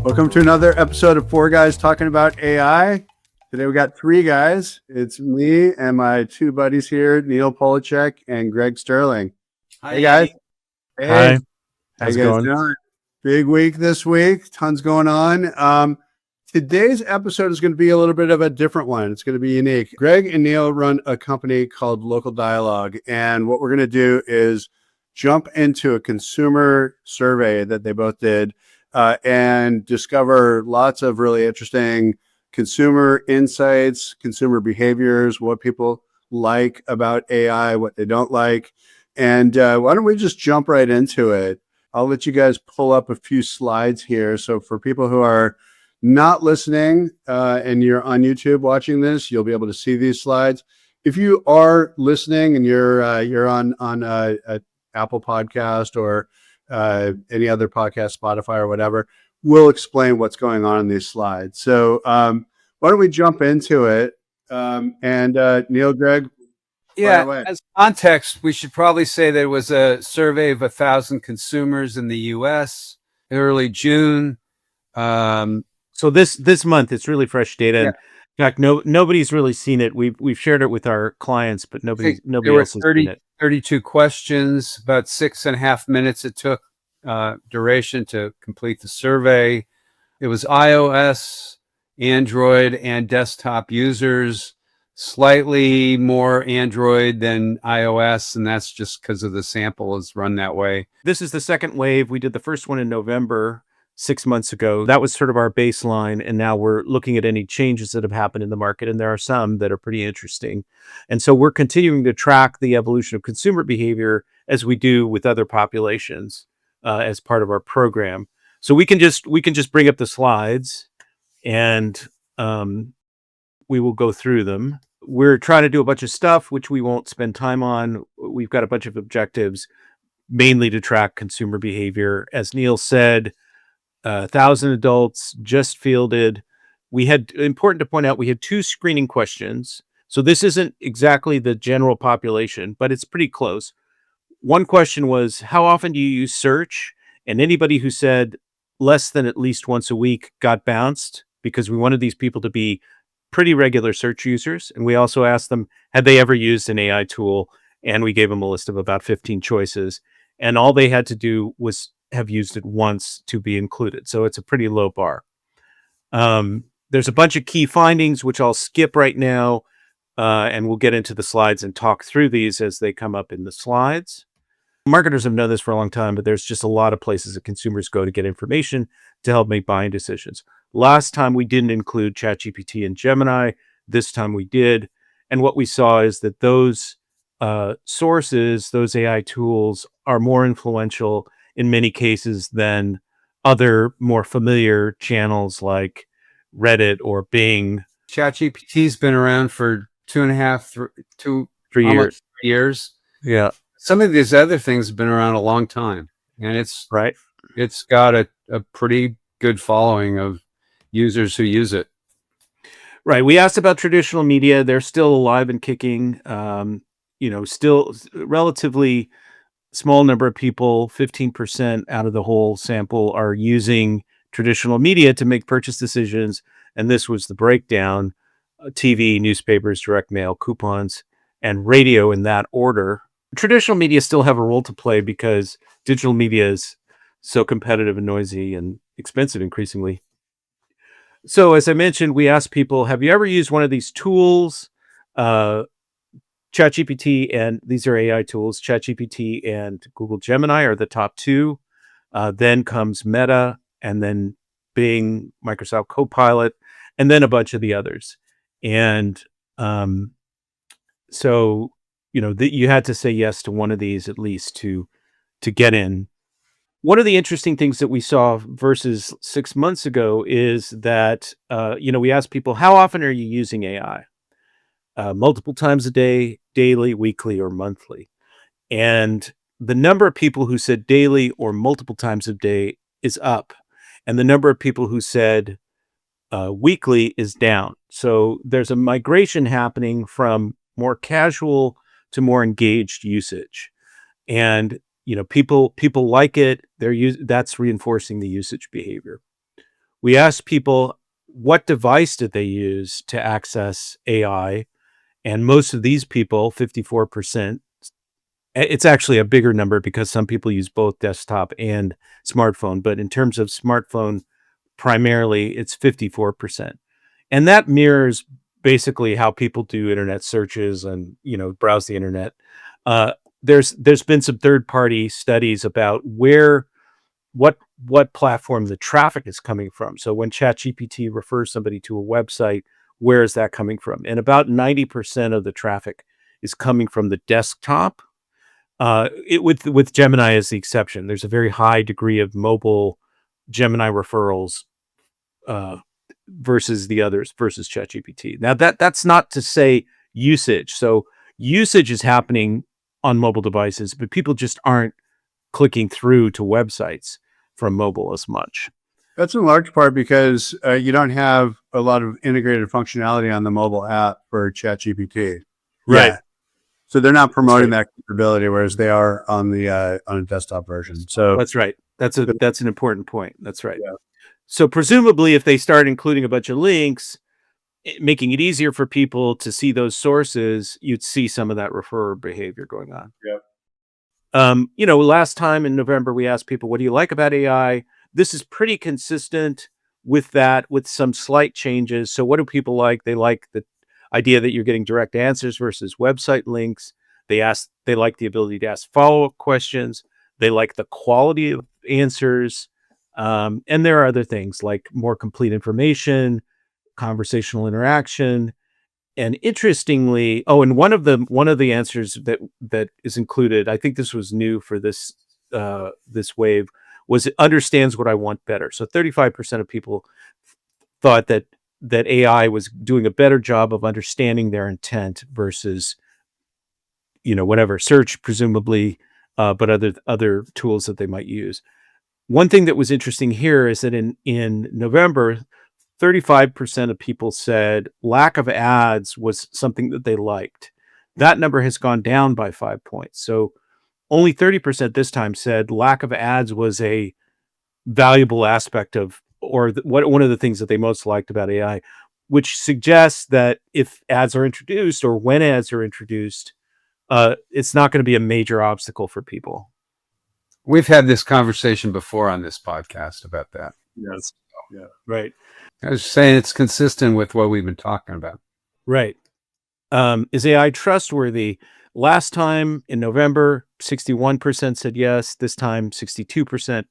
Welcome to another episode of Four Guys Talking About AI. Today we got three guys. It's me and my two buddies here, Neil Polachek and Greg Sterling. Hi, hey guys. Andy. Hey. Hi. How How's you it guys going? doing? Big week this week. Tons going on. Today's episode is going to be a little bit of a different one. It's going to be unique. Greg and Neil run a company called LocalDialog, and what we're going to do is jump into a consumer survey that they both did and discover lots of really interesting consumer insights, consumer behaviors, what people like about AI, what they don't like. And why don't we just jump right into it? I'll let you guys pull up a few slides here. So for people who are not listening and you're on YouTube watching this, you'll be able to see these slides. If you are listening and you're on a Apple podcast or any other podcast, Spotify or whatever, we'll explain what's going on in these slides. So why don't we jump into it? And Neil, Greg, Yeah, as context, we should probably say there was a survey of 1,000 consumers in the U.S. early June. So this month, it's really fresh data. Yeah. In fact, nobody's really seen it. We've shared it with our clients, but nobody else has seen it. 32 questions, about 6.5 minutes it took duration to complete the survey. It was iOS, Android, and desktop users. Slightly more Android than iOS, and that's just because of the sample is run that way. This is the second wave. We did the first one in November 6 months ago. That was sort of our baseline, and now we're looking at any changes that have happened in the market, and there are some that are pretty interesting. And so we're continuing to track the evolution of consumer behavior as we do with other populations as part of our program. So we can just bring up the slides, and we will go through them. We're trying to do a bunch of stuff, which we won't spend time on. We've got a bunch of objectives, mainly to track consumer behavior. As Neil said, 1,000 adults just fielded. Important to point out, we had 2 screening questions. So this isn't exactly the general population, but it's pretty close. One question was, how often do you use search? And anybody who said less than at least once a week got bounced, because we wanted these people to be pretty regular search users. And we also asked them, had they ever used an AI tool? And we gave them a list of about 15 choices. And all they had to do was have used it once to be included. So it's a pretty low bar. There's a bunch of key findings, which I'll skip right now. And we'll get into the slides and talk through these as they come up in the slides. Marketers have known this for a long time, but there's just a lot of places that consumers go to get information to help make buying decisions. Last time we didn't include ChatGPT and Gemini. This time we did. And what we saw is that those sources, those AI tools, are more influential in many cases than other more familiar channels like Reddit or Bing. ChatGPT's been around for 2.5, 3 years. Yeah. Some of these other things have been around a long time, and it's got a pretty good following of users who use it. Right. We asked about traditional media. They're still alive and kicking. Still relatively small number of people, 15% out of the whole sample, are using traditional media to make purchase decisions. And this was the breakdown: TV, newspapers, direct mail, coupons, and radio in that order. Traditional media still have a role to play because digital media is so competitive and noisy and expensive increasingly. So as I mentioned, we asked people, have you ever used one of these tools? ChatGPT, and these are AI tools. ChatGPT and Google Gemini are the top 2. Then comes Meta, and then Bing, Microsoft Copilot, and then a bunch of the others. And so, you had to say yes to one of these at least to get in. One of the interesting things that we saw versus 6 months ago is that, we asked people, how often are you using AI? Multiple times a day, daily, weekly, or monthly. And the number of people who said daily or multiple times a day is up. And the number of people who said weekly is down. So there's a migration happening from more casual to more engaged usage. And people like it. That's reinforcing the usage behavior. We asked people what device did they use to access AI, and most of these people, 54%, it's actually a bigger number because some people use both desktop and smartphone, but in terms of smartphone, primarily it's 54%. And that mirrors basically how people do internet searches and, browse the internet. Uh, there's been some third-party studies about what platform the traffic is coming from. So when ChatGPT refers somebody to a website, where is that coming from? And about 90% of the traffic is coming from the desktop. With Gemini as the exception, there's a very high degree of mobile Gemini referrals uh, versus the others, versus ChatGPT. Now that's not to say usage. So usage is happening on mobile devices, but people just aren't clicking through to websites from mobile as much. That's in large part because you don't have a lot of integrated functionality on the mobile app for ChatGPT. Right. Yeah. So they're not promoting That's that capability, whereas they are on a desktop version. So That's right. That's an important point. That's right. Yeah. So presumably, if they start including a bunch of links, making it easier for people to see those sources, you'd see some of that referrer behavior going on. Yep. Last time in November, we asked people, what do you like about AI? This is pretty consistent with that, with some slight changes. So what do people like? They like the idea that you're getting direct answers versus website links. They like the ability to ask follow-up questions. They like the quality of answers. And there are other things like more complete information, conversational interaction. And interestingly, and one of the answers that is included, I think this was new for this wave, was it understands what I want better. So 35% of people thought that AI was doing a better job of understanding their intent versus whatever search, presumably, but other tools that they might use. One thing that was interesting here is that in November, 35% of people said lack of ads was something that they liked. That number has gone down by 5 points. So only 30% this time said lack of ads was a valuable aspect of, or one of the things that they most liked about AI, which suggests that if ads are introduced or when ads are introduced, it's not going to be a major obstacle for people. We've had this conversation before on this podcast about that. Yes. Yeah. Right. I was saying it's consistent with what we've been talking about. Right. Is AI trustworthy? Last time in November, 61% said yes. This time, 62%.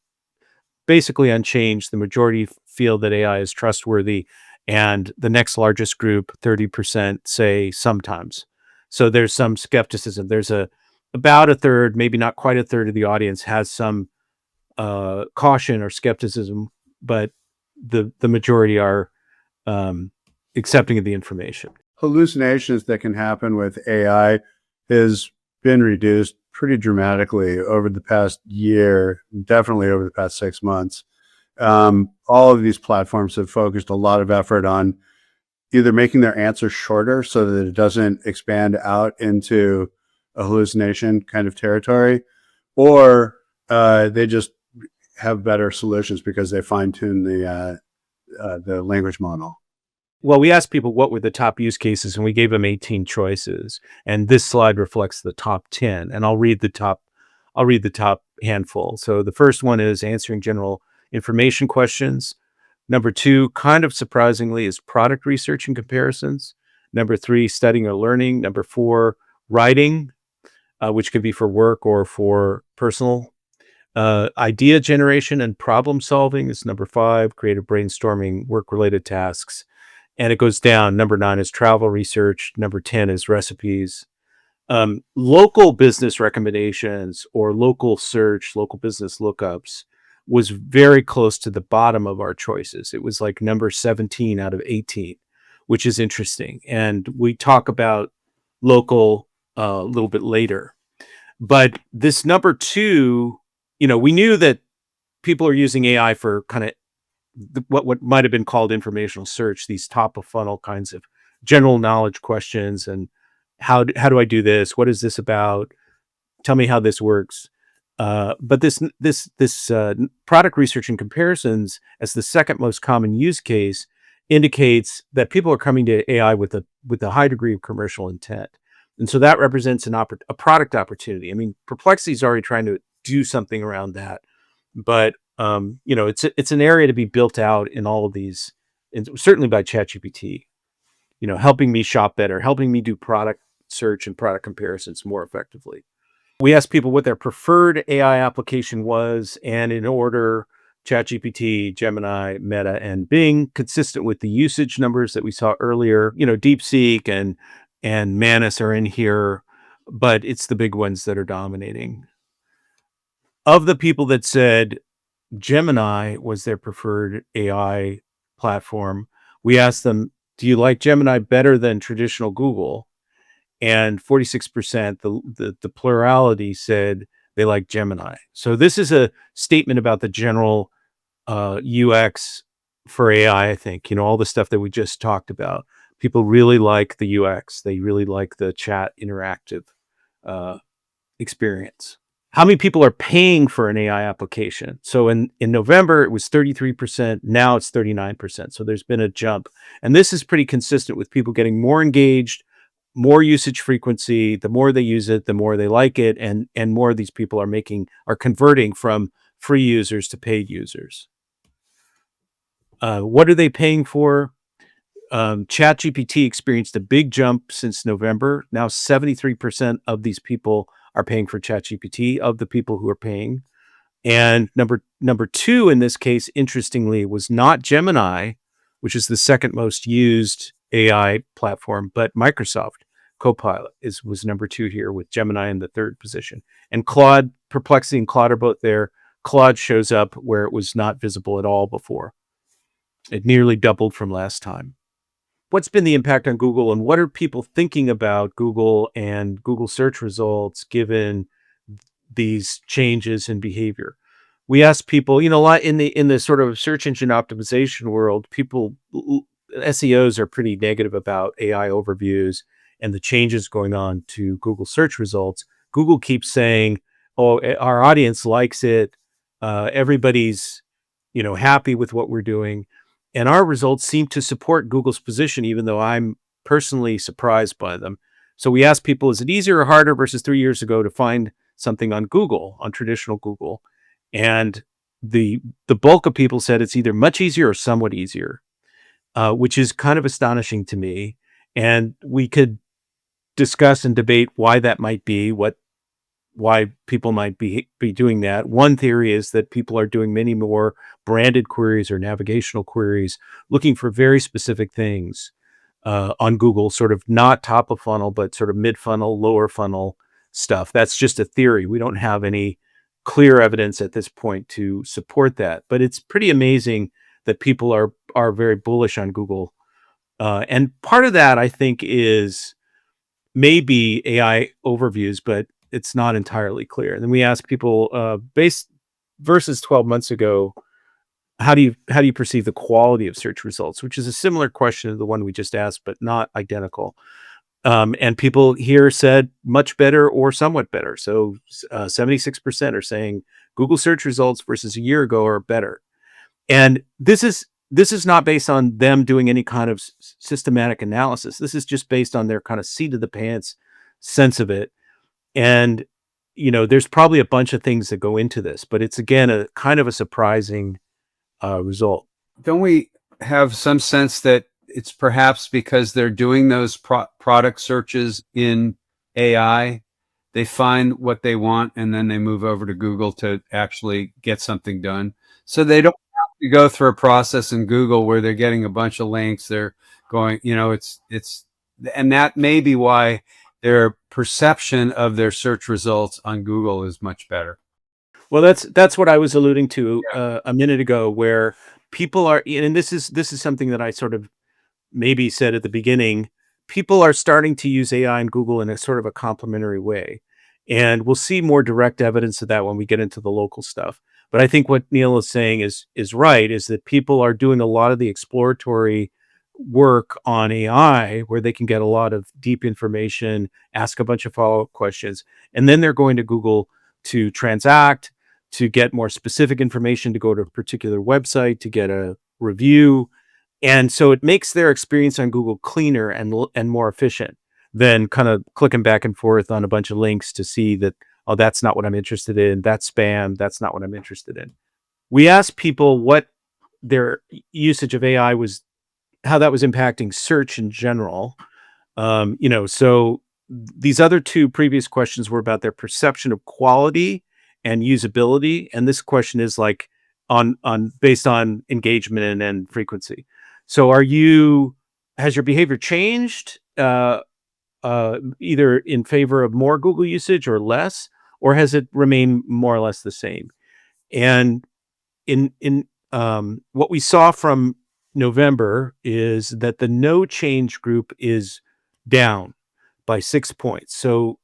Basically unchanged. The majority feel that AI is trustworthy. And the next largest group, 30%, say sometimes. So there's some skepticism. There's about a third, maybe not quite a third of the audience has some caution or skepticism, but the majority are accepting of the information. Hallucinations that can happen with AI has been reduced pretty dramatically over the past year, definitely over the past 6 months. All of these platforms have focused a lot of effort on either making their answer shorter so that it doesn't expand out into a hallucination kind of territory, or they just have better solutions because they fine-tune the language model. Well, we asked people what were the top use cases, and we gave them 18 choices. And this slide reflects the top 10. And I'll read the top handful. So the first one is answering general information questions. Number 2, kind of surprisingly, is product research and comparisons. Number 3, studying or learning. Number 4, writing, which could be for work or for personal. Idea generation and problem solving is number 5. Creative brainstorming, work-related tasks. And it goes down. Number 9 is travel research. Number 10 is recipes. Local business recommendations or local search, local business lookups was very close to the bottom of our choices. It was like number 17 out of 18, which is interesting. And we talk about local a little bit later. But this number 2, we knew that people are using AI for kind of what might have been called informational search, these top of funnel kinds of general knowledge questions, and how do I do this? What is this about? Tell me how this works. But this product research and comparisons as the second most common use case indicates that people are coming to AI with a high degree of commercial intent, and so that represents a product opportunity. I mean, Perplexity is already trying to do something around that, but it's an area to be built out in all of these, and certainly by ChatGPT. Helping me shop better, helping me do product search and product comparisons more effectively. We asked people what their preferred AI application was, and in order, ChatGPT, Gemini, Meta, and Bing, consistent with the usage numbers that we saw earlier. DeepSeek and Manus are in here, but it's the big ones that are dominating. Of the people that said Gemini was their preferred AI platform, we asked them, do you like Gemini better than traditional Google? And 46%, the plurality, said they like Gemini. So this is a statement about the general UX for AI, I think. All the stuff that we just talked about. People really like the UX. They really like the chat interactive experience. How many people are paying for an AI application? So in November, it was 33%. Now it's 39%. So there's been a jump. And this is pretty consistent with people getting more engaged, more usage frequency. The more they use it, the more they like it. And more of these people are converting from free users to paid users. What are they paying for? ChatGPT experienced a big jump since November. Now 73% of these people are paying for ChatGPT, of the people who are paying. And number two in this case, interestingly, was not Gemini, which is the second most used AI platform, but Microsoft Copilot was number two here, with Gemini in the third position. And Claude, Perplexity and Claude are both there. Claude shows up where it was not visible at all before. It nearly doubled from last time. What's been the impact on Google, and what are people thinking about Google and Google search results given these changes in behavior? We asked people, a lot in the sort of search engine optimization world, SEOs are pretty negative about AI overviews and the changes going on to Google search results. Google keeps saying, "Oh, our audience likes it. Everybody's, happy with what we're doing." And our results seem to support Google's position, even though I'm personally surprised by them. So we asked people, is it easier or harder versus 3 years ago to find something on Google, on traditional Google? And the bulk of people said it's either much easier or somewhat easier, which is kind of astonishing to me. And we could discuss and debate why that might be, why people might be doing that. One theory is that people are doing many more branded queries or navigational queries, looking for very specific things on Google, sort of not top of funnel, but sort of mid funnel, lower funnel stuff. That's just a theory. We don't have any clear evidence at this point to support that, but it's pretty amazing that people are very bullish on Google. And part of that, I think, is maybe AI overviews, but it's not entirely clear. And then we asked people, based versus 12 months ago, how do you perceive the quality of search results, which is a similar question to the one we just asked, but not identical. And people here said much better or somewhat better. So 76% are saying Google search results versus a year ago are better. And this is not based on them doing any kind of systematic analysis. This is just based on their kind of seat of the pants sense of it. And, there's probably a bunch of things that go into this, but it's, again, a kind of a surprising result. Don't we have some sense that it's perhaps because they're doing those product searches in AI, they find what they want, and then they move over to Google to actually get something done? So they don't have to go through a process in Google where they're getting a bunch of links. They're going, and that may be why their perception of their search results on Google is much better. Well, that's what I was alluding to a minute ago, where people are, and this is something that I sort of maybe said at the beginning. People are starting to use AI and Google in a sort of a complementary way, and we'll see more direct evidence of that when we get into the local stuff. But I think what Neil is saying is right, is that people are doing a lot of the exploratory work on AI where they can get a lot of deep information, ask a bunch of follow-up questions, and then they're going to Google to transact, to get more specific information, to go to a particular website, to get a review. And so it makes their experience on Google cleaner and more efficient than kind of clicking back and forth on a bunch of links to see that, oh, that's not what I'm interested in. That's spam. That's not what I'm interested in. We asked people what their usage of AI was, how that was impacting search in general. So these other two previous questions were about their perception of quality and usability, and this question is like on based on engagement and frequency. So has your behavior changed either in favor of more Google usage or less, or has it remained more or less the same? And in what we saw from November is that the no change group is down by 6 points. So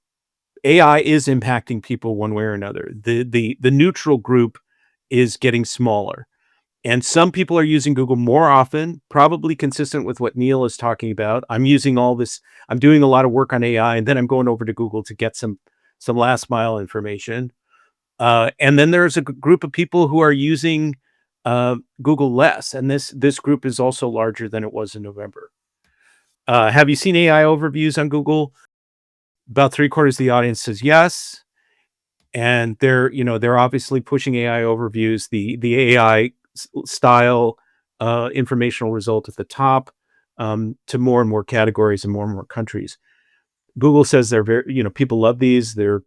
AI is impacting people one way or another. The neutral group is getting smaller. And some people are using Google more often, probably consistent with what Neil is talking about. I'm doing a lot of work on AI, and then I'm going over to Google to get some last mile information. And then there's a group of people who are using Google less, and this group is also larger than it was in November. Have you seen AI overviews on Google? About 3/4 of the audience says yes, and they're obviously pushing AI overviews, the AI style informational result at the top, to more and more categories and more countries. Google says they're very, people love these. They're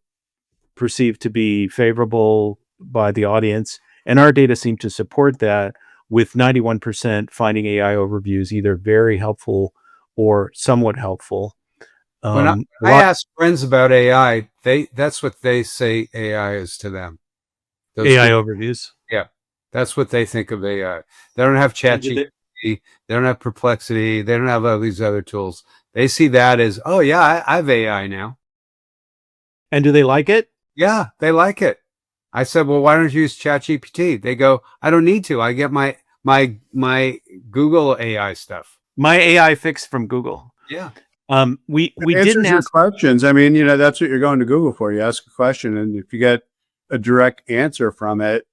perceived to be favorable by the audience, and our data seem to support that, with 91% finding AI overviews either very helpful or somewhat helpful. When I ask friends about AI, that's what they say AI is to them. Those AI people, overviews. yeah, that's what they think of AI. They don't have ChatGPT, they don't have Perplexity, they don't have all these other tools. They see that as, oh yeah, I have AI now. And do they like it? Yeah, they like it. I said, well, why don't you use ChatGPT? They go, I don't need to. I get my Google AI stuff. My AI fix from Google. Yeah. We It didn't answers your ask. questions. I mean, that's what you're going to Google for. You ask a question, and if you get a direct answer from it,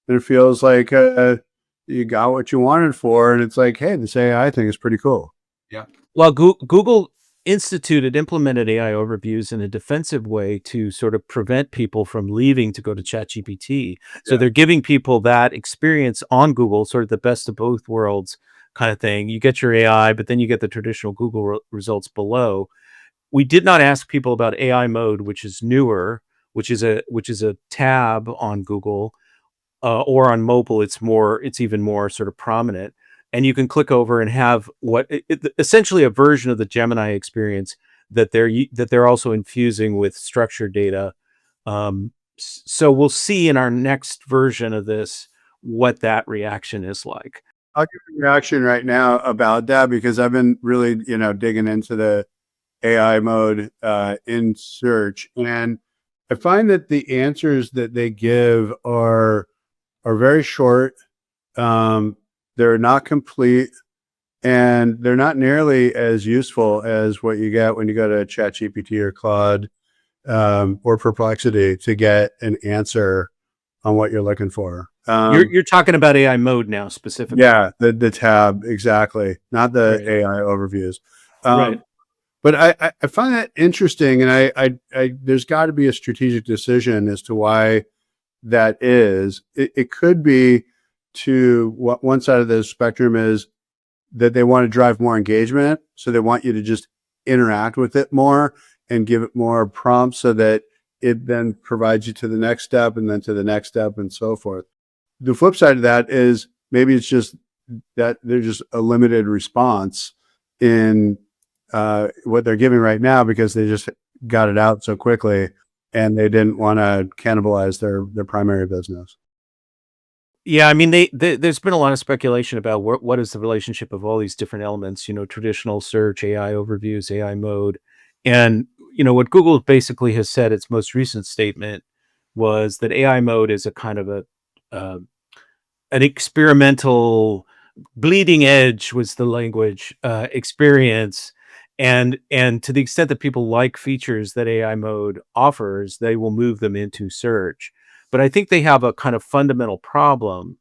then it feels like you got what you wanted for, and it's like, hey, this AI thing is pretty cool. Yeah. Well, Google implemented AI overviews in a defensive way to sort of prevent people from leaving to go to ChatGPT. So they're giving people that experience on Google, sort of the best of both worlds kind of thing. You get your AI, but then you get the traditional Google results below. We did not ask people about AI mode, which is newer, which is a tab on Google, or on mobile. It's even more sort of prominent. And you can click over and have essentially a version of the Gemini experience that they're also infusing with structured data. So we'll see in our next version of this what that reaction is like. I'll give you a reaction right now about that because I've been really, digging into the AI mode in search, and I find that the answers that they give are very short. They're not complete, and they're not nearly as useful as what you get when you go to ChatGPT or Claude or Perplexity to get an answer on what you're looking for. You're talking about AI mode now specifically. Yeah, the tab, exactly, not the Right. AI overviews. Right. But I find that interesting, and I there's got to be a strategic decision as to why that is. It could be to what one side of the spectrum is that they want to drive more engagement. So they want you to just interact with it more and give it more prompts so that it then provides you to the next step and then to the next step and so forth. The flip side of that is maybe it's just that there's just a limited response in what they're giving right now because they just got it out so quickly and they didn't want to cannibalize their primary business. Yeah, I mean, there's been a lot of speculation about what is the relationship of all these different elements, traditional search, AI overviews, AI mode. And, what Google basically has said, its most recent statement was that AI mode is a kind of an experimental bleeding edge was the language experience. And to the extent that people like features that AI mode offers, they will move them into search. But I think they have a kind of fundamental problem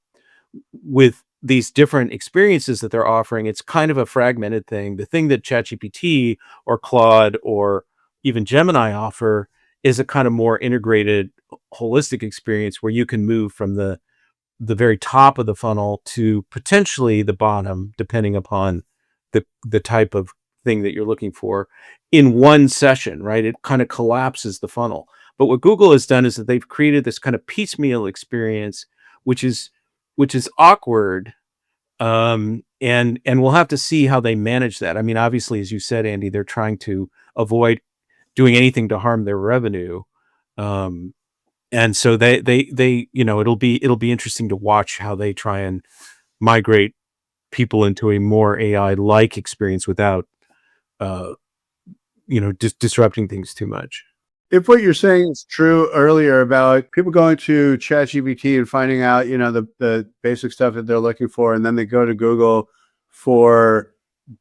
with these different experiences that they're offering. It's kind of a fragmented thing. The thing that ChatGPT or Claude or even Gemini offer is a kind of more integrated, holistic experience where you can move from the very top of the funnel to potentially the bottom, depending upon the type of thing that you're looking for in one session, right? It kind of collapses the funnel. But what Google has done is that they've created this kind of piecemeal experience, which is awkward. And we'll have to see how they manage that. I mean, obviously, as you said, Andy, they're trying to avoid doing anything to harm their revenue. And so they it'll be interesting to watch how they try and migrate people into a more AI like experience without disrupting things too much. If what you're saying is true earlier about people going to ChatGPT and finding out, the basic stuff that they're looking for, and then they go to Google for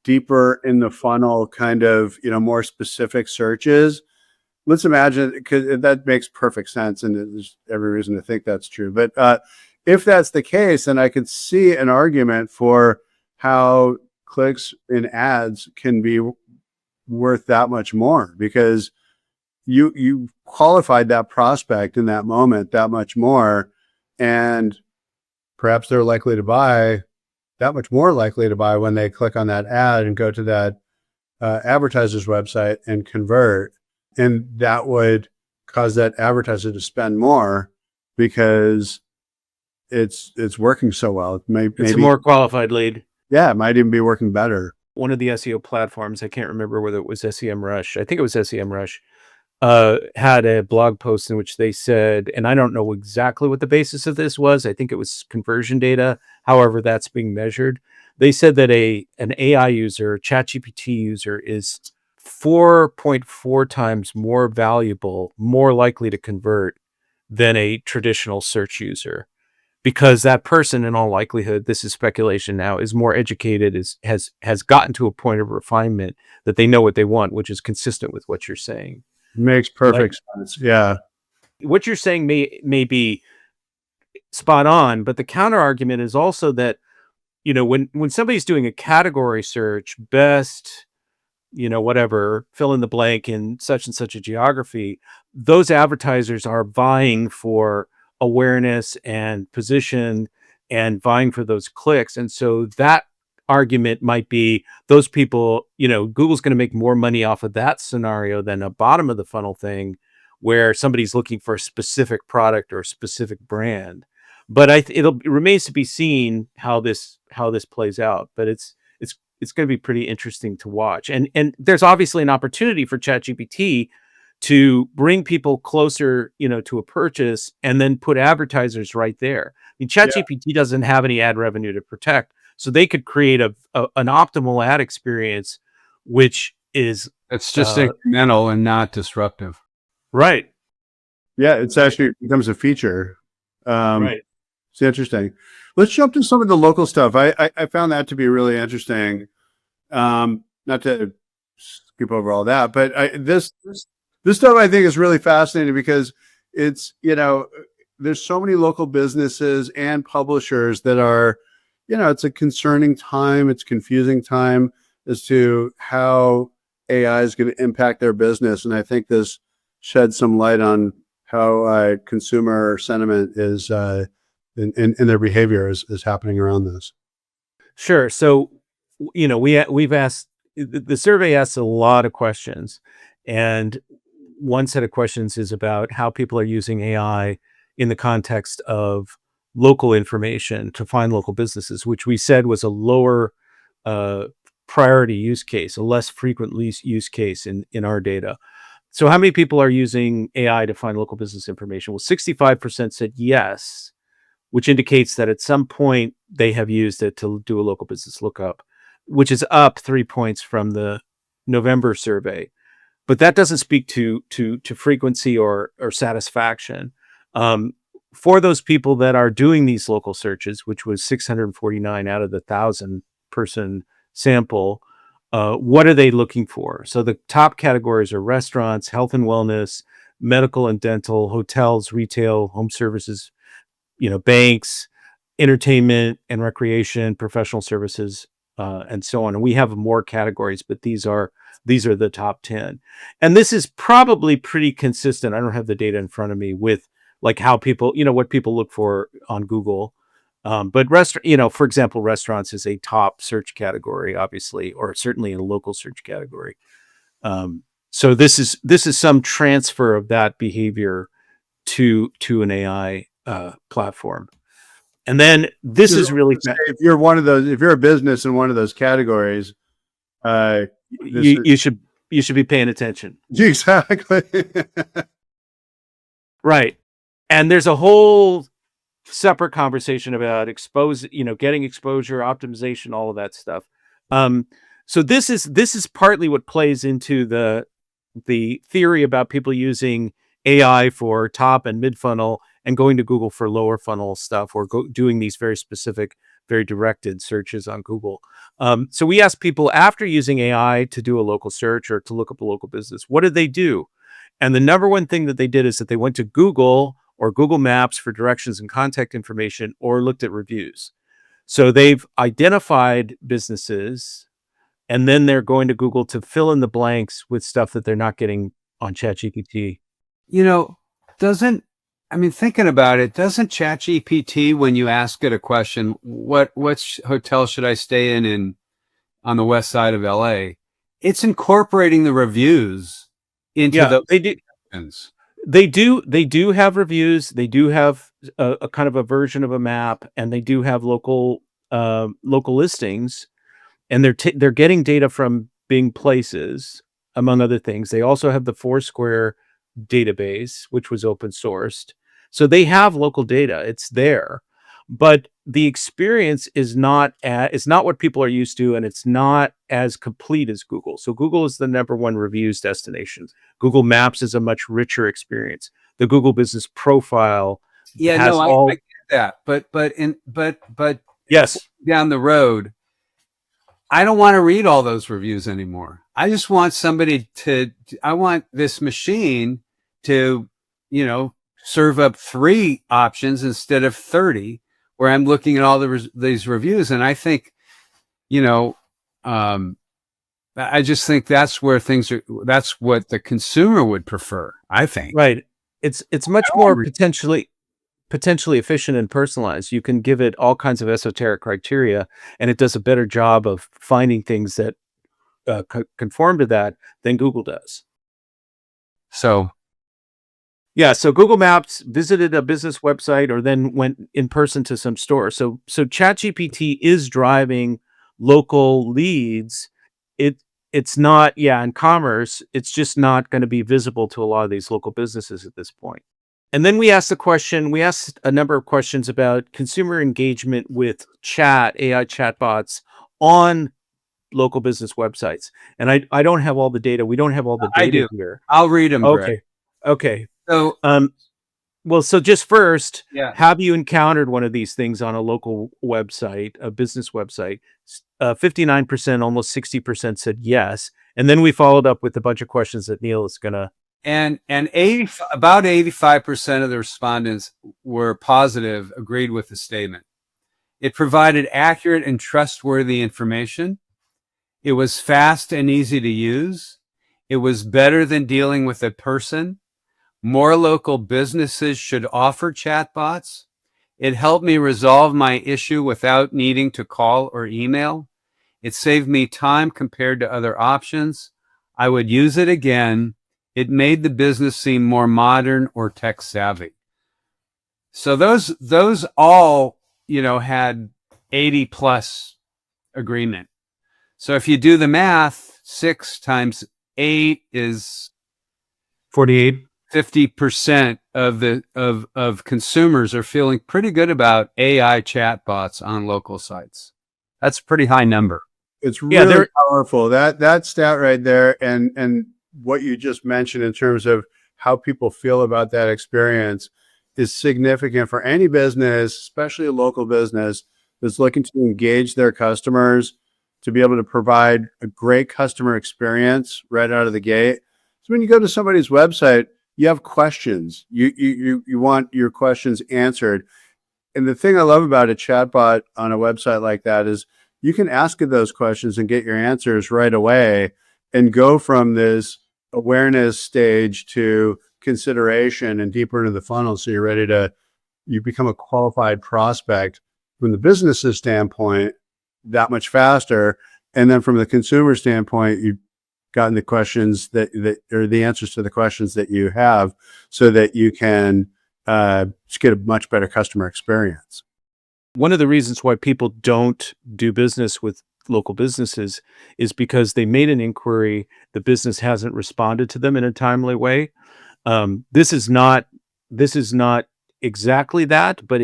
deeper in the funnel kind of, more specific searches. Let's imagine, because that makes perfect sense, and there's every reason to think that's true. But if that's the case, then I could see an argument for how clicks in ads can be worth that much more, because you qualified that prospect in that moment that much more, and perhaps they're likely to buy that much more likely to buy when they click on that ad and go to that advertiser's website and convert. And that would cause that advertiser to spend more because it's working so well. It's Maybe a more qualified lead. Yeah, it might even be working better. One of the SEO platforms, I can't remember whether it was SEMrush, I think it was SEMrush, had a blog post in which they said, and I don't know exactly what the basis of this was, I think it was conversion data, however that's being measured. They said that an AI user, ChatGPT user, is 4.4 times more valuable, more likely to convert than a traditional search user, because that person, in all likelihood, this is speculation now, is more educated, has gotten to a point of refinement that they know what they want, which is consistent with what you're saying. Makes perfect sense. Yeah. What you're saying may be spot on, but the counter argument is also that, when somebody's doing a category search, best, whatever, fill in the blank in such and such a geography, those advertisers are vying for awareness and position and vying for those clicks. And so that argument might be those people, Google's going to make more money off of that scenario than a bottom of the funnel thing where somebody's looking for a specific product or a specific brand. But it remains to be seen how this plays out. But it's going to be pretty interesting to watch. And there's obviously an opportunity for ChatGPT to bring people closer, to a purchase and then put advertisers right there. I mean, ChatGPT doesn't have any ad revenue to protect, so they could create an optimal ad experience, which is It's just incremental and not disruptive. Right. Yeah, it's actually becomes a feature. Right. It's interesting. Let's jump to some of the local stuff. I found that to be really interesting. Not to skip over all that, but this stuff I think is really fascinating because it's, there's so many local businesses and publishers that are, it's a concerning time. It's confusing time as to how AI is going to impact their business. And I think this sheds some light on how consumer sentiment is in their behavior is happening around this. Sure. So, we've asked, the survey asks a lot of questions, and one set of questions is about how people are using AI in the context of local information to find local businesses, which we said was a lower priority use case, a less frequent use case in our data. So how many people are using AI to find local business information? Well, 65% said yes, which indicates that at some point they have used it to do a local business lookup, which is up 3 points from the November survey. But that doesn't speak to frequency or satisfaction. For those people that are doing these local searches, which was 649 out of the 1,000 person sample, what are they looking for? So the top categories are restaurants, health and wellness, medical and dental, hotels, retail, home services, banks, entertainment and recreation, professional services, and so on. And we have more categories, but these are the top 10. And this is probably pretty consistent. I don't have the data in front of me with like how people, what people look for on Google. But for example, restaurants is a top search category, obviously, or certainly a local search category. So this is some transfer of that behavior to an AI platform. And then this is really if you're one of those, if you're a business in one of those categories, you should be paying attention. Exactly. Right. And there's a whole separate conversation about getting exposure, optimization, all of that stuff. So this is partly what plays into the theory about people using AI for top and mid funnel and going to Google for lower funnel stuff, or doing these very specific, very directed searches on Google. So we asked people after using AI to do a local search or to look up a local business, what did they do? And the number one thing that they did is that they went to Google or Google Maps for directions and contact information, or looked at reviews. So they've identified businesses, and then they're going to Google to fill in the blanks with stuff that they're not getting on ChatGPT. Thinking about it, doesn't ChatGPT, when you ask it a question, what hotel should I stay in on the west side of LA? It's incorporating the reviews into those questions. They do have reviews. They do have a kind of a version of a map, and they do have local listings, and they're getting data from Bing Places, among other things. They also have the Foursquare database, which was open sourced. So they have local data. It's there, but the experience is not what people are used to, and it's not as complete as Google. So Google is the number one reviews destination. Google Maps is a much richer experience. The Google Business Profile has I get that, but yes, down the road, I don't want to read all those reviews anymore. I just want I want this machine to, serve up 3 options instead of 30, where I'm looking at all these reviews. And I think, I just think that's where that's what the consumer would prefer, I think. Right. It's much more potentially efficient and personalized. You can give it all kinds of esoteric criteria, and it does a better job of finding things that conform to that than Google does. So Google Maps visited a business website or then went in person to some store. So ChatGPT is driving local leads. It's not, in commerce, it's just not going to be visible to a lot of these local businesses at this point. And then we asked a number of questions about consumer engagement with AI chatbots on local business websites. And I don't have all the data. We don't have all the data here. I'll read them. Okay. So, so just first, yeah. Have you encountered one of these things on a local website, a business website? 59%, almost 60% said yes. And then we followed up with a bunch of questions that Neil is going to. And about 85% of the respondents were positive, agreed with the statement. It provided accurate and trustworthy information. It was fast and easy to use. It was better than dealing with a person. More local businesses should offer chatbots. It helped me resolve my issue without needing to call or email. It saved me time compared to other options. I would use it again. It made the business seem more modern or tech savvy. So those all, had 80 plus agreement. So if you do the math, 6 times 8 is 48. 50% of consumers are feeling pretty good about AI chatbots on local sites. That's a pretty high number. It's really powerful. That stat right there, and what you just mentioned in terms of how people feel about that experience is significant for any business, especially a local business that's looking to engage their customers to be able to provide a great customer experience right out of the gate. So when you go to somebody's website, you have questions. You want your questions answered. And the thing I love about a chatbot on a website like that is you can ask it those questions and get your answers right away and go from this awareness stage to consideration and deeper into the funnel. So you're ready to, you become a qualified prospect from the business's standpoint that much faster. And then from the consumer standpoint, you've gotten the questions that or the answers to the questions that you have so that you can just get a much better customer experience. One of the reasons why people don't do business with local businesses is because they made an inquiry, the business hasn't responded to them in a timely way. This is not exactly that, but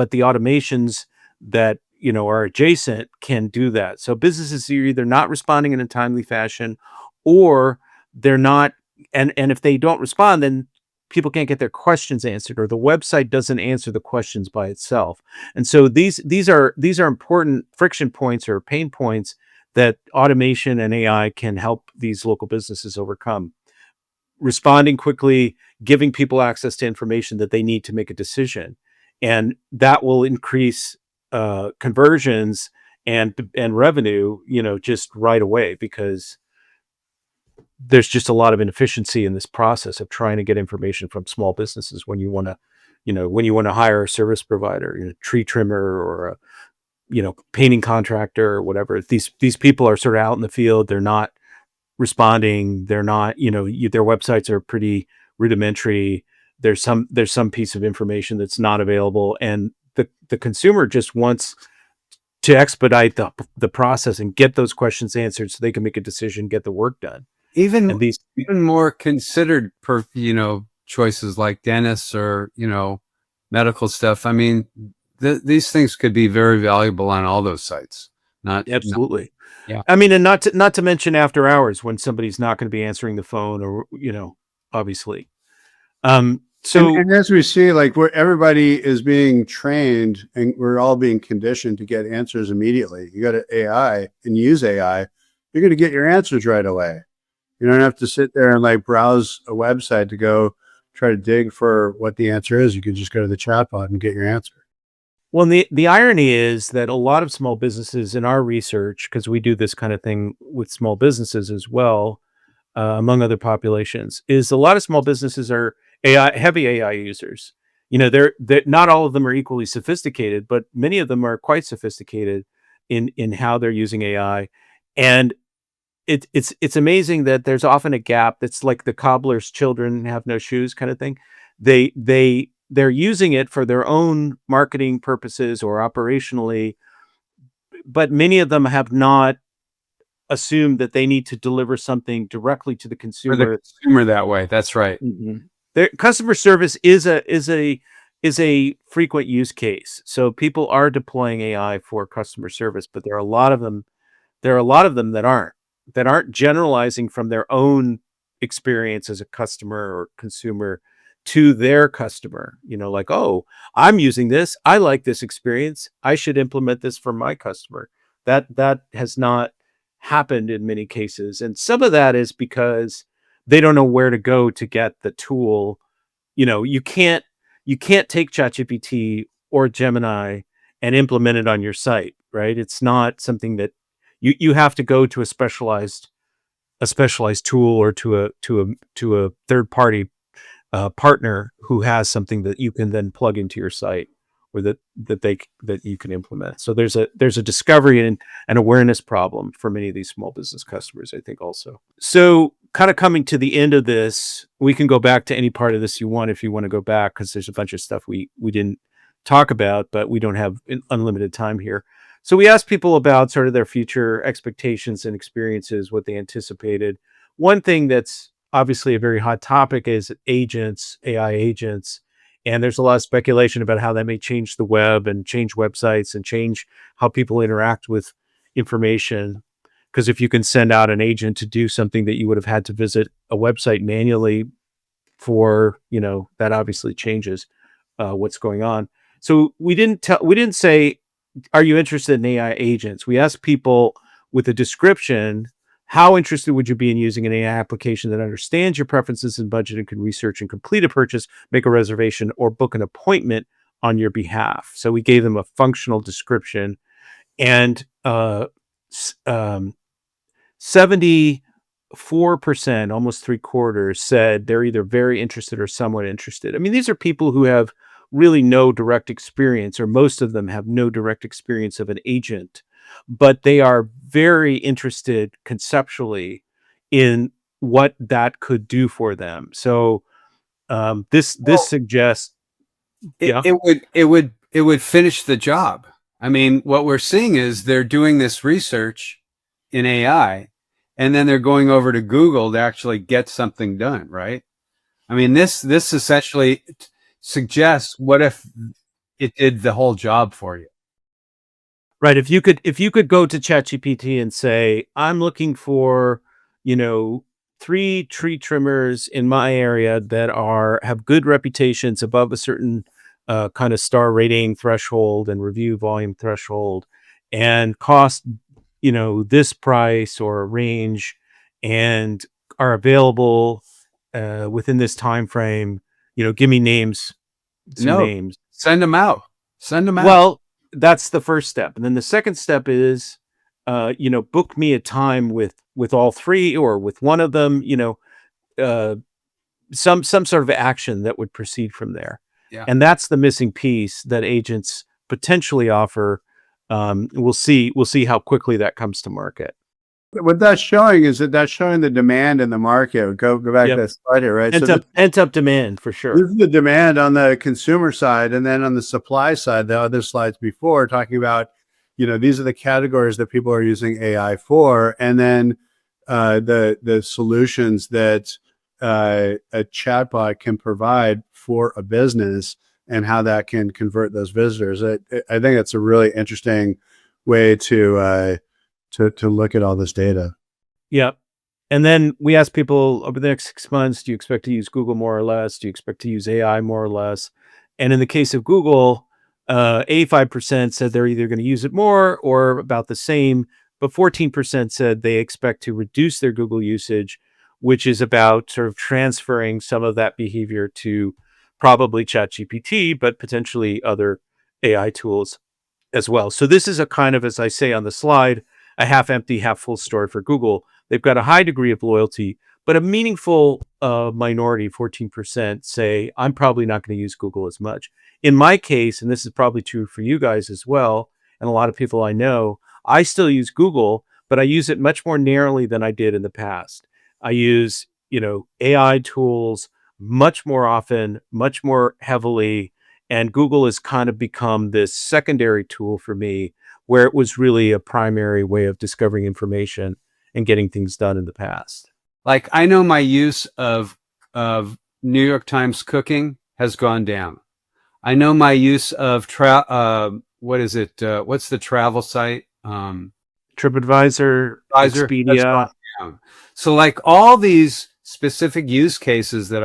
the automations that are adjacent can do that. So businesses are either not responding in a timely fashion, or they're not, and if they don't respond, then people can't get their questions answered, or the website doesn't answer the questions by itself. And so these are important friction points or pain points that automation and AI can help these local businesses overcome. Responding quickly, giving people access to information that they need to make a decision, and that will increase conversions and revenue, just right away, because there's just a lot of inefficiency in this process of trying to get information from small businesses when you want to hire a service provider, tree trimmer, or a painting contractor, or whatever. These people are sort of out in the field. They're not responding. They're not, their websites are pretty rudimentary. There's some piece of information that's not available, and the consumer just wants to expedite the process and get those questions answered so they can make a decision, get the work done. Even more considered choices like dentists or medical stuff. I mean, these things could be very valuable on all those sites. Absolutely. Yeah. I mean, and not to mention after hours when somebody's not going to be answering the phone, or obviously. So and as we see, like, where everybody is being trained and we're all being conditioned to get answers immediately. You go to AI and use AI, you're going to get your answers right away. You don't have to sit there and like browse a website to go try to dig for what the answer is. You can just go to the chatbot and get your answer. Well, the irony is that a lot of small businesses in our research, because we do this kind of thing with small businesses as well, among other populations, is a lot of small businesses are heavy AI users. They're not all of them are equally sophisticated, but many of them are quite sophisticated in how they're using AI. And it's amazing that there's often a gap that's like the cobbler's children have no shoes kind of thing. They're using it for their own marketing purposes or operationally, but many of them have not assumed that they need to deliver something directly to the consumer. For the consumer that way. That's right. Mm-hmm. Their customer service is a frequent use case. So people are deploying AI for customer service, but there are a lot of them that aren't generalizing from their own experience as a customer or consumer to their customer. Like, oh, I'm using this, I like this experience, I should implement this for my customer. That has not happened in many cases, and some of that is because they don't know where to go to get the tool. You can't take ChatGPT or Gemini and implement it on your site, right? It's not something that you have to go to a specialized tool, or to a third party partner who has something that you can then plug into your site, or that you can implement. So there's a discovery and an awareness problem for many of these small business customers, I think, also. So kind of coming to the end of this, we can go back to any part of this you want, if you want to go back, because there's a bunch of stuff we didn't talk about, but we don't have unlimited time here. So we asked people about sort of their future expectations and experiences, what they anticipated. One thing that's obviously a very hot topic is agents, AI agents. And there's a lot of speculation about how that may change the web and change websites and change how people interact with information. Because if you can send out an agent to do something that you would have had to visit a website manually for, that obviously changes what's going on. So we didn't say, are you interested in AI agents? We asked people, with a description. How interested would you be in using an AI application that understands your preferences and budget and can research and complete a purchase, make a reservation, or book an appointment on your behalf? So we gave them a functional description, and 74%, almost three quarters, said they're either very interested or somewhat interested. I mean, these are people who have really no direct experience, or most of them have no direct experience of an agent, but they are very interested conceptually in what that could do for them. So this Well, suggests, it, yeah, it would finish the job. I mean, what we're seeing is they're doing this research in AI, and then they're going over to Google to actually get something done, right? I mean, this essentially suggests, what if it did the whole job for you? right. If you could go to ChatGPT and say, I'm looking for, 3 tree trimmers in my area that have good reputations above a certain kind of star rating threshold and review volume threshold, and cost, this price or range, and are available within this time frame. Give me some No, names. send them out. Send them out. Well, that's the first step. And then the second step is, book me a time with all three or with one of them, some sort of action that would proceed from there. Yeah. And that's the missing piece that agents potentially offer. We'll see how quickly that comes to market. What that's showing is that's showing the demand in the market. Go back Yep. to that slide here, right? Pent up demand for sure. This is the demand on the consumer side, and then on the supply side, the other slides before talking about, these are the categories that people are using AI for, and then the solutions that a chatbot can provide for a business, and how that can convert those visitors. I think that's a really interesting way to look at all this data. Yep. And then we ask people over the next 6 months, do you expect to use Google more or less? Do you expect to use AI more or less? And in the case of Google, 85% said they're either going to use it more or about the same, but 14% said they expect to reduce their Google usage, which is about sort of transferring some of that behavior to probably ChatGPT, but potentially other AI tools as well. So this is a kind of, as I say on the slide, a half empty, half full story for Google. They've got a high degree of loyalty, but a meaningful minority, 14%, say, I'm probably not going to use Google as much. In my case, and this is probably true for you guys as well, and a lot of people I know, I still use Google, but I use it much more narrowly than I did in the past. I use, AI tools much more often, much more heavily, and Google has kind of become this secondary tool for me, where it was really a primary way of discovering information and getting things done in the past. Like, I know my use of New York Times Cooking has gone down. I know my use of what is it? What's the travel site? TripAdvisor, Expedia. So, like, all these specific use cases that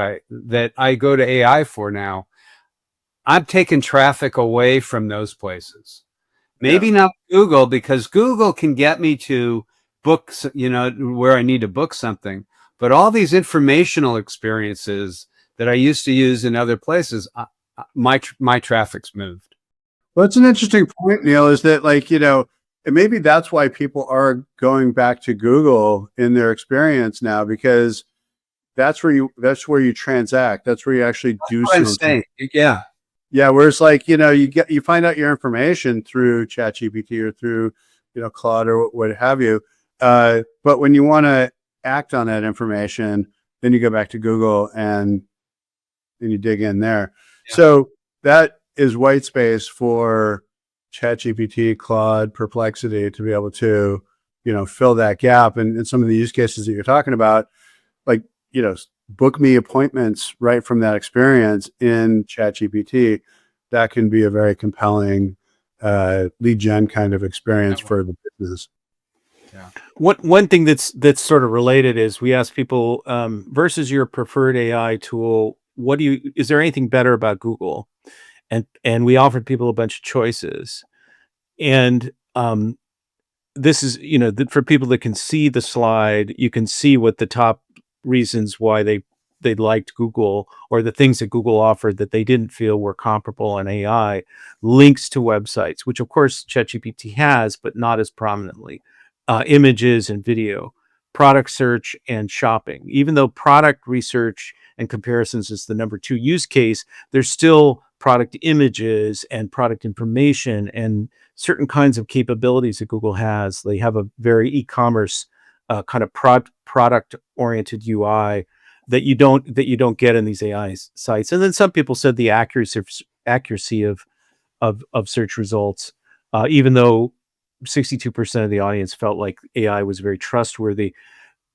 I go to AI for now, I'm taking traffic away from those places. Maybe not Google, because Google can get me to books, where I need to book something. But all these informational experiences that I used to use in other places, my traffic's moved. Well, it's an interesting point, Neil, is that, and maybe that's why people are going back to Google in their experience now, because that's where you transact. That's where you actually do something. Yeah. Yeah. Whereas, you find out your information through ChatGPT or through, Claude or what have you. But when you want to act on that information, then you go back to Google and you dig in there. Yeah. So that is white space for ChatGPT, Claude, Perplexity to be able to, fill that gap. And some of the use cases that you're talking about, book me appointments right from that experience in ChatGPT, that can be a very compelling lead gen kind of experience for the business. Yeah. One thing that's sort of related is we ask people, versus your preferred AI tool, is there anything better about Google? And we offered people a bunch of choices. And this is, for people that can see the slide, you can see what the top reasons why they liked Google, or the things that Google offered that they didn't feel were comparable on AI. Links to websites, which of course ChatGPT has, but not as prominently. Images and video, product search and shopping. Even though product research and comparisons is the number 2 use case, there's still product images and product information and certain kinds of capabilities that Google has. They have a very e-commerce kind of product oriented UI that you don't get in these AI sites. And then some people said the accuracy of search results, even though 62% of the audience felt like AI was very trustworthy.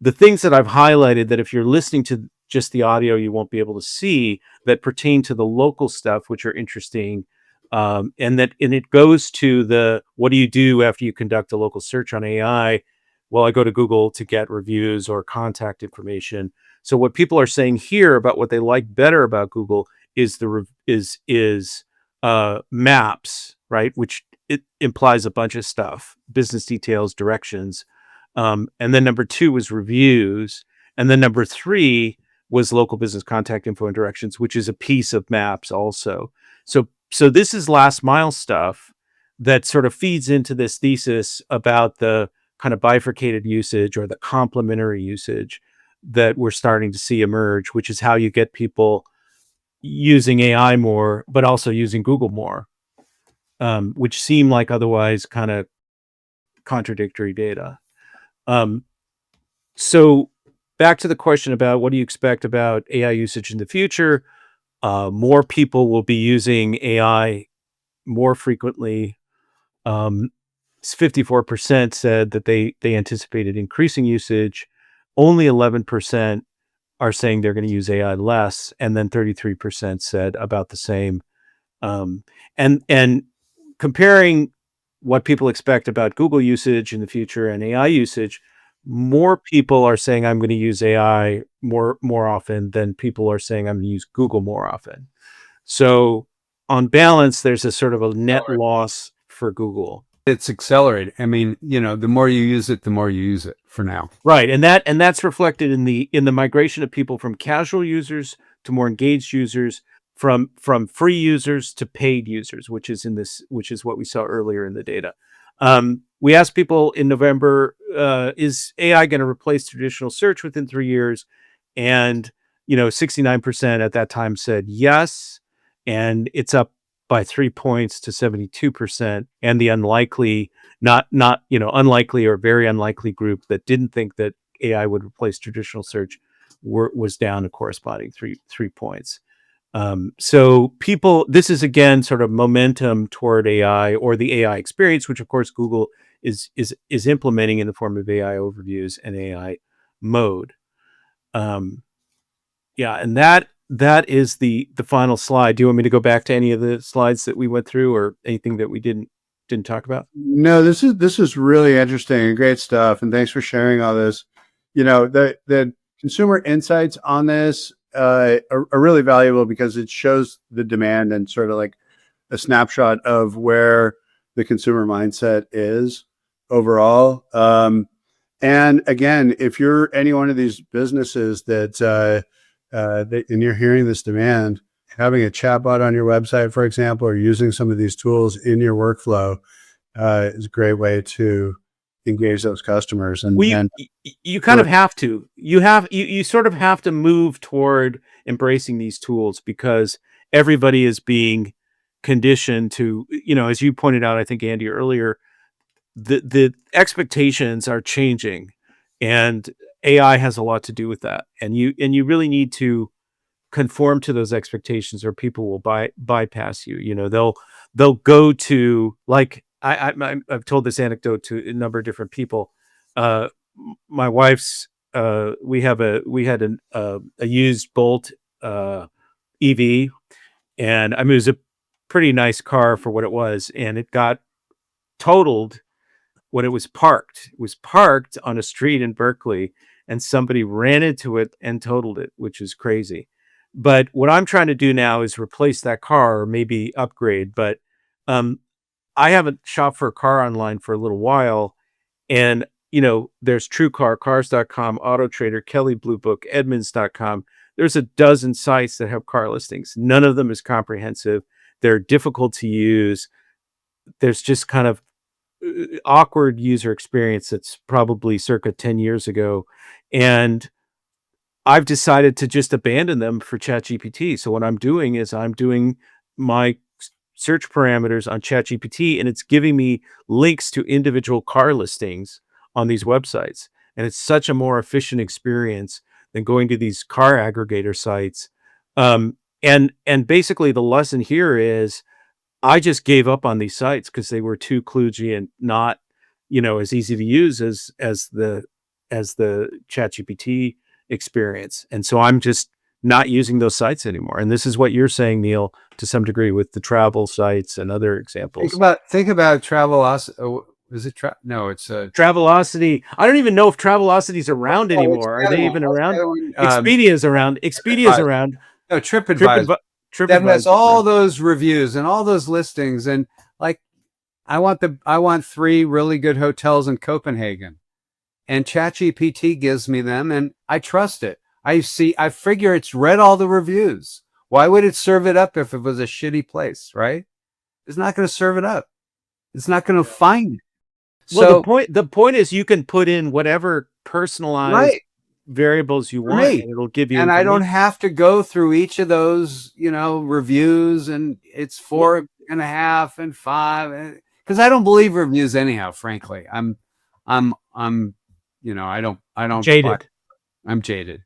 The things that I've highlighted, that if you're listening to just the audio, you won't be able to see, that pertain to the local stuff, which are interesting. And it goes to the, what do you do after you conduct a local search on AI? Well, I go to Google to get reviews or contact information. So what people are saying here about what they like better about Google is maps, right? Which it implies a bunch of stuff: business details, directions. And then number 2 was reviews. And then number 3 was local business contact info and directions, which is a piece of maps also. So this is last mile stuff that sort of feeds into this thesis about the kind of bifurcated usage, or the complementary usage, that we're starting to see emerge, which is how you get people using AI more, but also using Google more, which seem like otherwise kind of contradictory data. So back to the question about what do you expect about AI usage in the future? More people will be using AI more frequently. 54% said that they anticipated increasing usage. Only 11% are saying they're going to use AI less, and then 33% said about the same. And comparing what people expect about Google usage in the future and AI usage, more people are saying I'm going to use AI more often than people are saying I'm going to use Google more often. So on balance, there's a sort of a net loss for Google. It's accelerated. I mean, the more you use it, the more you use it for now. Right. And that's reflected in the migration of people from casual users to more engaged users, from free users to paid users, which is what we saw earlier in the data. We asked people in November, is AI going to replace traditional search within 3 years? And 69% at that time said yes, and it's up by 3 points to 72%. And the unlikely, not unlikely or very unlikely group that didn't think that AI would replace traditional search was down a corresponding 3 points. So this is again sort of momentum toward AI, or the AI experience, which of course Google is implementing in the form of AI overviews and AI mode. Yeah, and that is the final slide. Do you want me to go back to any of the slides that we went through, or anything that we didn't talk about? No, this is really interesting and great stuff, and thanks for sharing all this. The consumer insights on this are really valuable, because it shows the demand and sort of like a snapshot of where the consumer mindset is overall. And again, if you're any one of these businesses and you're hearing this demand, having a chatbot on your website, for example, or using some of these tools in your workflow is a great way to engage those customers. You kind of have to. You sort of have to move toward embracing these tools, because everybody is being conditioned to, as you pointed out, I think, Andy, earlier, the expectations are changing, and AI has a lot to do with that. And you really need to conform to those expectations, or people will bypass you. They'll go to, like, I've told this anecdote to a number of different people. My wife's we had a used Bolt EV, and I mean, it was a pretty nice car for what it was, and it got totaled when it was parked. It was parked on a street in Berkeley, and somebody ran into it and totaled it, which is crazy. But what I'm trying to do now is replace that car, or maybe upgrade. But I haven't shopped for a car online for a little while, And, there's TrueCar, Cars.com, AutoTrader, Kelley Blue Book, Edmunds.com. There's a dozen sites that have car listings. None of them is comprehensive. They're difficult to use. There's just kind of awkward user experience that's probably circa 10 years ago. And I've decided to just abandon them for ChatGPT. So what I'm doing is I'm doing my search parameters on ChatGPT, and it's giving me links to individual car listings on these websites. And it's such a more efficient experience than going to these car aggregator sites. And basically the lesson here is I just gave up on these sites because they were too kludgy and not, as easy to use as the ChatGPT experience. And so I'm just not using those sites anymore. And this is what you're saying, Neil, to some degree with the travel sites and other examples. Think about Travelocity. Is it no? It's Travelocity. I don't even know if Travelocity is around anymore. Are they even around? Expedia's around. Expedia's around. No, TripAdvisor. That has all those reviews and all those listings, and like, I want 3 really good hotels in Copenhagen, and ChatGPT gives me them, and I trust it. I figure it's read all the reviews. Why would it serve it up if it was a shitty place, right? It's not going to serve it up. It's not going to find it. Well, the point is you can put in whatever personalized variables you want, and it'll give you. And I don't have to go through each of those, reviews, and it's 4.5 and 5, because I don't believe reviews anyhow. Frankly, I'm I don't jaded. I'm jaded.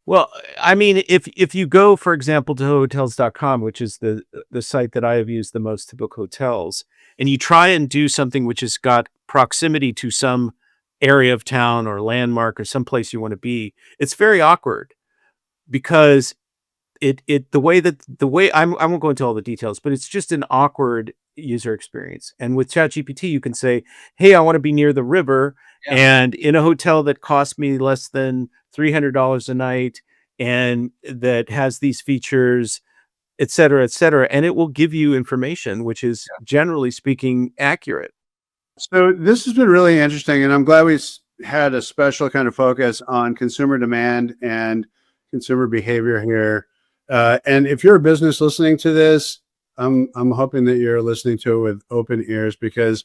Well, I mean, if you go, for example, to hotels.com, which is the site that I have used the most to book hotels, and you try and do something which has got proximity to some area of town or landmark or someplace you want to be, it's very awkward because the way I won't go into all the details, but it's just an awkward user experience. And with ChatGPT, you can say, hey, I want to be near the river and in a hotel that costs me less than $300 a night and that has these features, et cetera, and it will give you information which is generally speaking accurate. So this has been really interesting, and I'm glad we had a special kind of focus on consumer demand and consumer behavior here. And if you're a business listening to this, I'm hoping that you're listening to it with open ears, because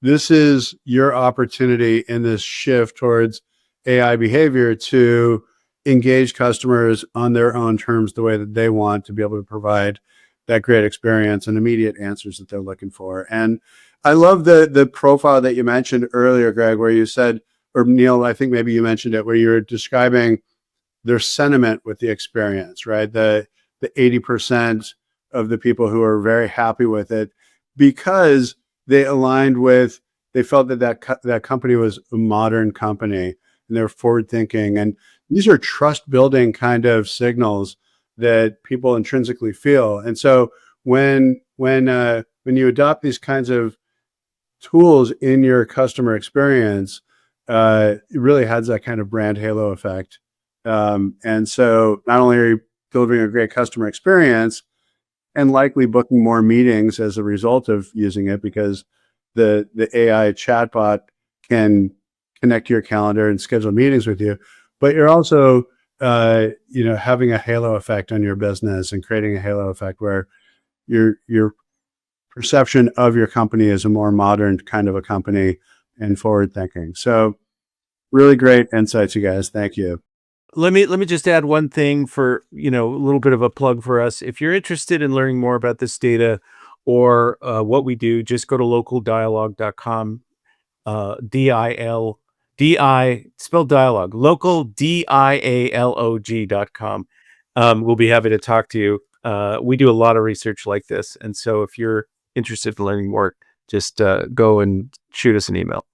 this is your opportunity in this shift towards AI behavior to engage customers on their own terms, the way that they want, to be able to provide that great experience and immediate answers that they're looking for. And I love the profile that you mentioned earlier, Greg, where you said, or Neil, I think maybe you mentioned it, where you were describing their sentiment with the experience, right? The 80% of the people who are very happy with it because they aligned with, they felt that company was a modern company and they're forward thinking. And these are trust building kind of signals that people intrinsically feel. And so when you adopt these kinds of tools in your customer experience, it really has that kind of brand halo effect. And so not only are you delivering a great customer experience and likely booking more meetings as a result of using it, because the AI chatbot can connect to your calendar and schedule meetings with you, but you're also having a halo effect on your business and creating a halo effect where your perception of your company is a more modern kind of a company and forward thinking. So really great insights, you guys. Thank you. Let me just add one thing for, a little bit of a plug for us. If you're interested in learning more about this data or what we do, just go to localdialog.com, spelled dialogue, localdialog.com. We'll be happy to talk to you. We do a lot of research like this. And so if you're interested in learning more, just go and shoot us an email.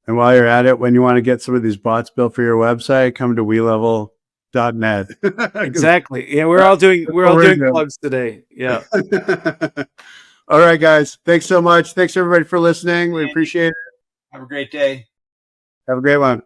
And while you're at it, when you want to get some of these bots built for your website, come to WeLevel.net. Exactly. Yeah, we're all doing plugs today. Yeah. All right, guys. Thanks so much. Thanks everybody for listening. We appreciate it. Have a great day. Have a great one.